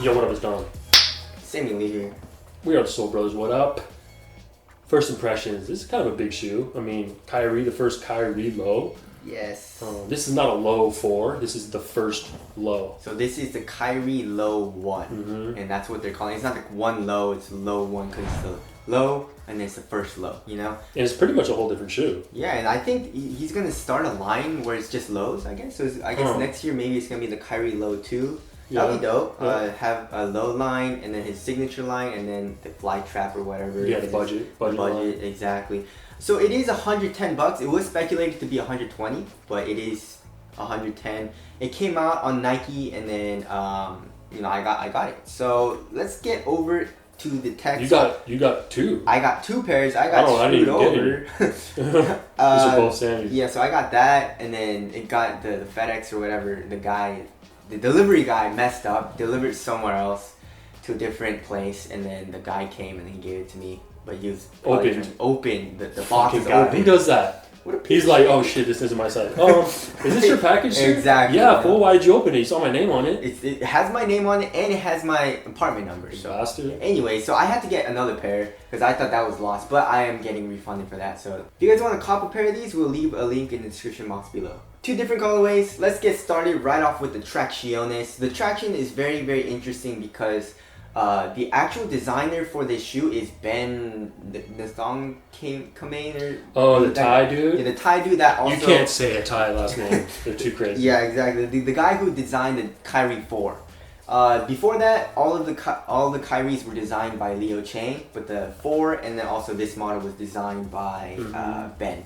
Yo, what up, it's Don. Sammy here. We are the Soul Brothers, what up? First impressions, this is kind of a big shoe. I mean, Kyrie, the first Kyrie low. Yes. This is not a low 4, this is the first low. So this is the Kyrie low 1. And that's what they're calling it. It's not like one low, it's low 1 because it's the low and then it's the first low, you know? And it's pretty much a whole different shoe. Yeah, and I think he's going to start a line where it's just lows, I guess. So I guess next year maybe it's going to be the Kyrie low 2. That'd be dope. Have a low line and then his signature line and then the fly trap or whatever. Yeah, the budget line. Exactly. So it is $110. It was speculated to be 120, but it is 110. It came out on Nike and then you know, I got it. So let's get over to the text. You got 2. I got 2 pairs. I got screwed over. These are both Sammy's. Yeah, so I got that and then it got the FedEx or whatever, the delivery guy messed up, delivered somewhere else to a different place, and then the guy came and he gave it to me. But he was open. The box is open. Who does that? He's like, oh shit, this isn't my size. Is this your package? Exactly. Yeah, fool, why did you open it? You saw my name on it. It has my name on it and it has my apartment number. So. Bastard. Anyway, so I had to get another pair because I thought that was lost, but I am getting refunded for that. So if you guys want to cop a pair of these, we'll leave a link in the description box below. 2 different colorways. Let's get started right off with the Tracciones. The traction is very, very interesting because the actual designer for this shoe is Ben Nasong or the Thai dude? Yeah, the Thai dude that also... You can't say a Thai last name. They're too crazy. Yeah, exactly. The guy who designed the Kyrie 4. Before that, all the Kyries were designed by Leo Chang, but the 4 and then also this model was designed by Ben.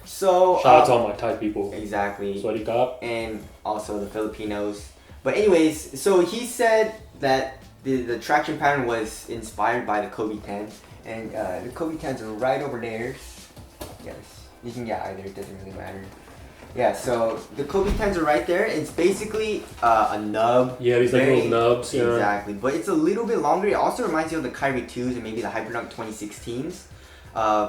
So shout out to all my Thai people. Exactly. Sweaty cop. And also the Filipinos. But anyways, so he said that the traction pattern was inspired by the Kobe 10s. And the Kobe 10s are right over there. Yes, you can get either, it doesn't really matter. Yeah, so the Kobe 10s are right there. It's basically a nub. Yeah, these like little nubs. Yeah. Exactly, but it's a little bit longer. It also reminds you of the Kyrie 2s and maybe the Hyperdunk 2016s.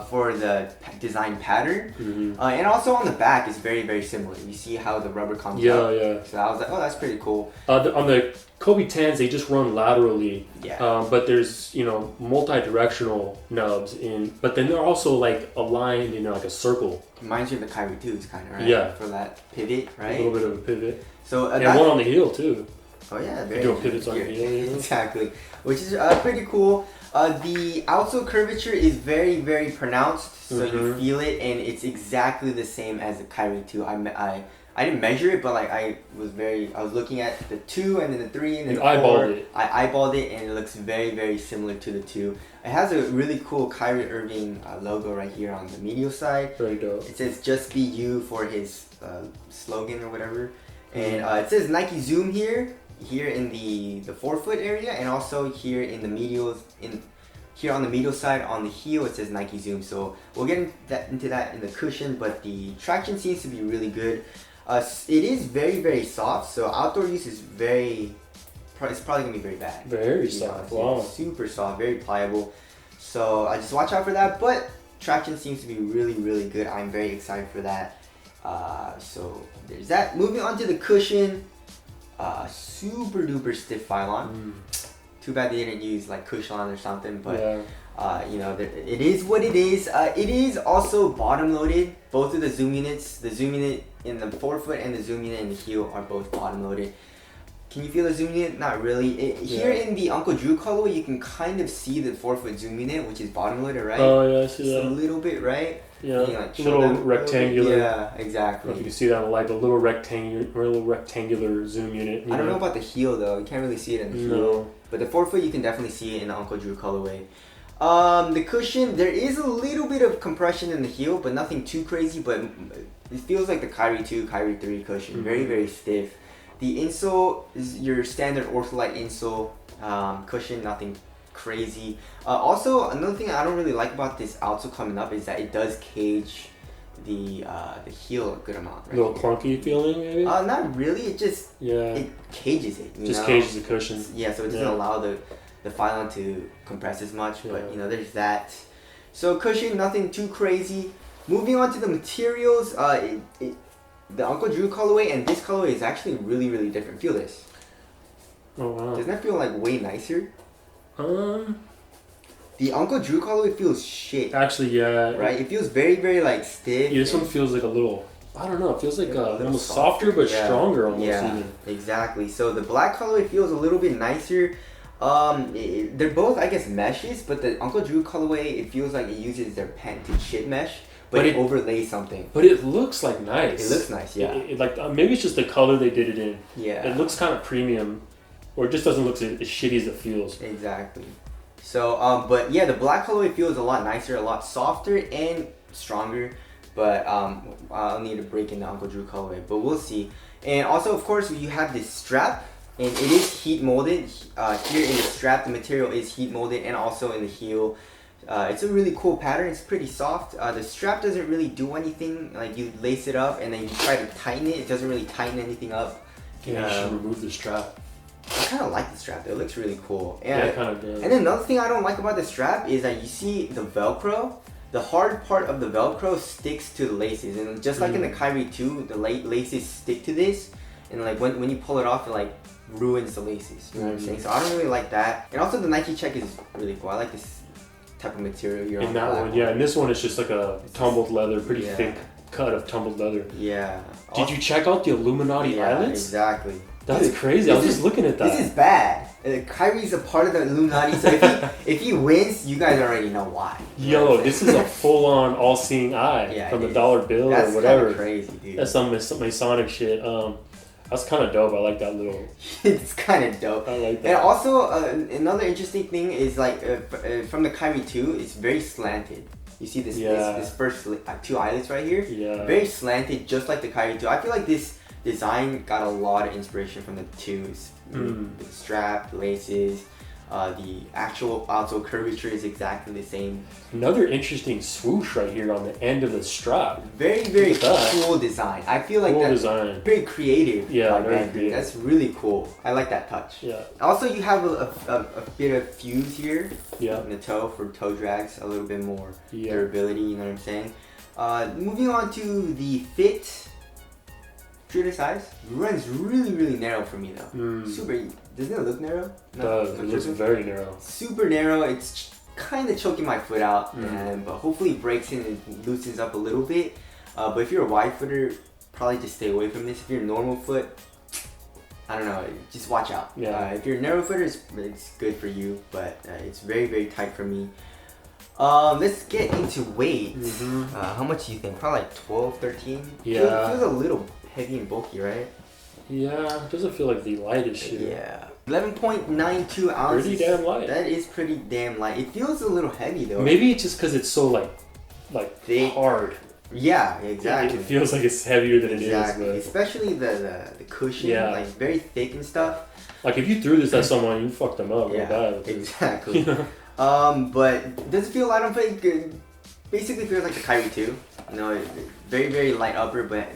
For the design pattern, and also on the back is very, very similar. You see how the rubber comes up. Yeah. So I was like, oh, that's pretty cool. On the Kobe 10s, they just run laterally. Yeah. But there's, you know, multi-directional nubs but then they're also like aligned in like a circle. Reminds you of the Kyrie 2s, kind of, right? Yeah. For that pivot, right? A little bit of a pivot. So and one on the heel too. Oh yeah, very. Doing pivots on your heel. You know? Exactly, which is pretty cool. The outsole curvature is very, very pronounced, so you feel it, and it's exactly the same as the Kyrie 2. I didn't measure it, but like I was looking at the 2 and then the 3 and then the 4. I eyeballed it, and it looks very, very similar to the 2. It has a really cool Kyrie Irving logo right here on the medial side. Very dope. It says "Just Be You" for his slogan or whatever, and it says Nike Zoom here in the forefoot area, and also here in the medials here on the medial side on the heel it says Nike Zoom. So we'll get into that in the cushion, but the traction seems to be really good. It is very, very soft, so outdoor use is it's probably gonna be very bad. Very soft. Wow. Super soft, very pliable. So I just watch out for that, but traction seems to be really, really good. I'm very excited for that. So there's that. Moving on to the cushion. Super duper stiff Phylon. Too bad they didn't use like Cushlon or something, but you know, it is what it is. It is also bottom loaded. Both of the zoom units, the zoom unit in the forefoot and the zoom unit in the heel are both bottom loaded. Can you feel the zoom unit? Not really. Here in the Uncle Drew colorway, you can kind of see the forefoot zoom unit, which is bottom loaded, right? Oh yeah, I see that. Just a little bit, right? Yeah, like little rectangular. Yeah, exactly. If you can see that on like a little rectangular zoom unit. I don't know about the heel though. You can't really see it in the heel. But the forefoot, you can definitely see it in the Uncle Drew colorway. The cushion, there is a little bit of compression in the heel, but nothing too crazy. But it feels like the Kyrie 2, Kyrie 3 cushion. Very, very stiff. The insole is your standard Ortholite insole cushion, nothing crazy. Also, another thing I don't really like about this outsole coming up is that it does cage the heel a good amount. Right? A little clunky feeling, maybe? Not really. It just it cages it. You know? Cages the cushion. Yeah, so it doesn't allow the Phylon to compress as much. But you know, there's that. So cushion, nothing too crazy. Moving on to the materials, the Uncle Drew colorway and this colorway is actually really, really different. Feel this. Oh wow. Doesn't that feel like way nicer? Um. The Uncle Drew colorway feels shit. Actually, yeah. Right? It feels very, very like stiff. Yeah, this one feels like a little. I don't know. It feels like A little almost softer, but yeah. stronger almost. Yeah, Even. exactly. So the black colorway feels a little bit nicer. They're both, I guess, meshes, but the Uncle Drew colorway, it feels like it uses their pen to chip mesh, but it overlays something. But it looks like nice. It looks nice, yeah. Like maybe it's just the color they did it in. Yeah. It looks kind of premium, or it just doesn't look as shitty as it feels. Exactly. So, but yeah, the black colorway feels a lot nicer, a lot softer and stronger. But I'll need to break in the Uncle Drew colorway, but we'll see. And also, of course, you have this strap, and it is heat molded. Here in the strap, the material is heat molded, and also in the heel. It's a really cool pattern. It's pretty soft. The strap doesn't really do anything. Like you lace it up, and then you try to tighten it. It doesn't really tighten anything up. Yeah, you should remove the strap. I kind of like the strap. It looks really cool. And, yeah, it kind of does. And then another thing I don't like about the strap is that you see the Velcro. The hard part of the Velcro sticks to the laces, and just like in the Kyrie 2, the laces stick to this, and like when you pull it off, it like ruins the laces. You know what I'm saying? So I don't really like that. And also the Nike Check is really cool. I like this type of material here. In that one, yeah. And this one is just like a tumbled leather, pretty thick cut of tumbled leather. Yeah. Did you check out the Illuminati eyelets? Exactly. That's crazy. I was just looking at that. This is bad. Kyrie's a part of the Illuminati, so if he wins, you guys already know why. Yo, this is a full-on all-seeing eye from the dollar bill or whatever. That's crazy, dude. That's some Masonic shit. That's kind of dope. I like that little. It's kind of dope. I like that. And also, another interesting thing is like from the Kyrie 2, it's very slanted. You see this first two eyelets right here? Yeah. Very slanted, just like the Kyrie 2. I feel like this design got a lot of inspiration from the 2s. The strap, the laces, the actual outsole curvature is exactly the same. Another interesting swoosh right here on the end of the strap. Very, very cool design. I feel like that's very creative. Yeah, very creative. That's really cool. I like that touch. Yeah. Also, you have a bit of fuse here in the toe for toe drags, a little bit more durability, you know what I'm saying? Moving on to the fit. True to size, runs really narrow for me though. Super. Doesn't it look narrow? No, it looks very narrow. Super narrow. It's kind of choking my foot out, but hopefully it breaks in and loosens up a little bit. But if you're a wide footer, probably just stay away from this. If you're a normal foot, I don't know, just watch out. Yeah. If you're a narrow footer, it's good for you, but it's very tight for me. Let's get into weight. How much do you think? Probably like 12, 13? Yeah. Feels a little heavy and bulky, right? Yeah, it doesn't feel like the lightest shit. Yeah. 11.92 ounces. Pretty damn light. That is pretty damn light. It feels a little heavy though. Maybe it's just because it's so like thick, hard. Yeah, exactly. It feels like it's heavier than it is. Exactly. Especially the cushion, like very thick and stuff. Like if you threw this at someone, you fucked them up. Yeah, bad. exactly. You know? But does it feel light on foot? Basically feels like the Kyrie 2. You know, very light upper, but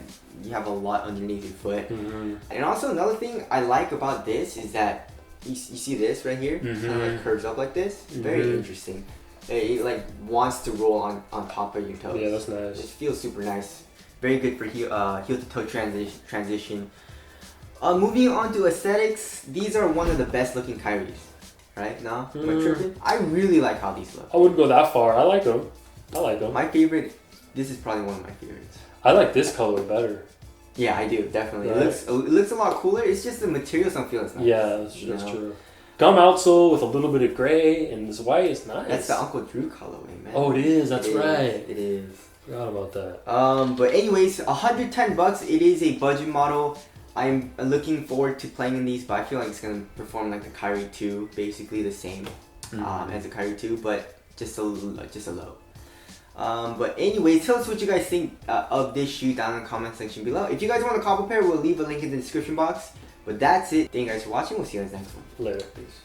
you have a lot underneath your foot. And also another thing I like about this is that you see this right here, kind of like curves up like this. Very interesting. It like wants to roll on top of your toes. Yeah, that's nice. It feels super nice. Very good for heel to toe transition. Moving on to aesthetics, these are one of the best looking Kyries. Right now, am I tripping? I really like how these look. I wouldn't go that far. I like them. My favorite. This is probably one of my favorites. I like this color better. Yeah, I do, definitely. Right? It looks a lot cooler. It's just the materials don't feel as nice. Yeah, that's true. Gum outsole with a little bit of gray and this white is nice. That's the Uncle Drew colorway, man. Oh, it is. That's right. It is. Forgot about that. But anyways, $110. It is a budget model. I'm looking forward to playing in these, but I feel like it's gonna perform like the Kyrie 2, basically the same as the Kyrie 2, but just a low. But anyways, tell us what you guys think of this shoe down in the comment section below. If you guys want a couple pair, we'll leave a link in the description box. But that's it. Thank you guys for watching. We'll see you guys next one. Later. Peace.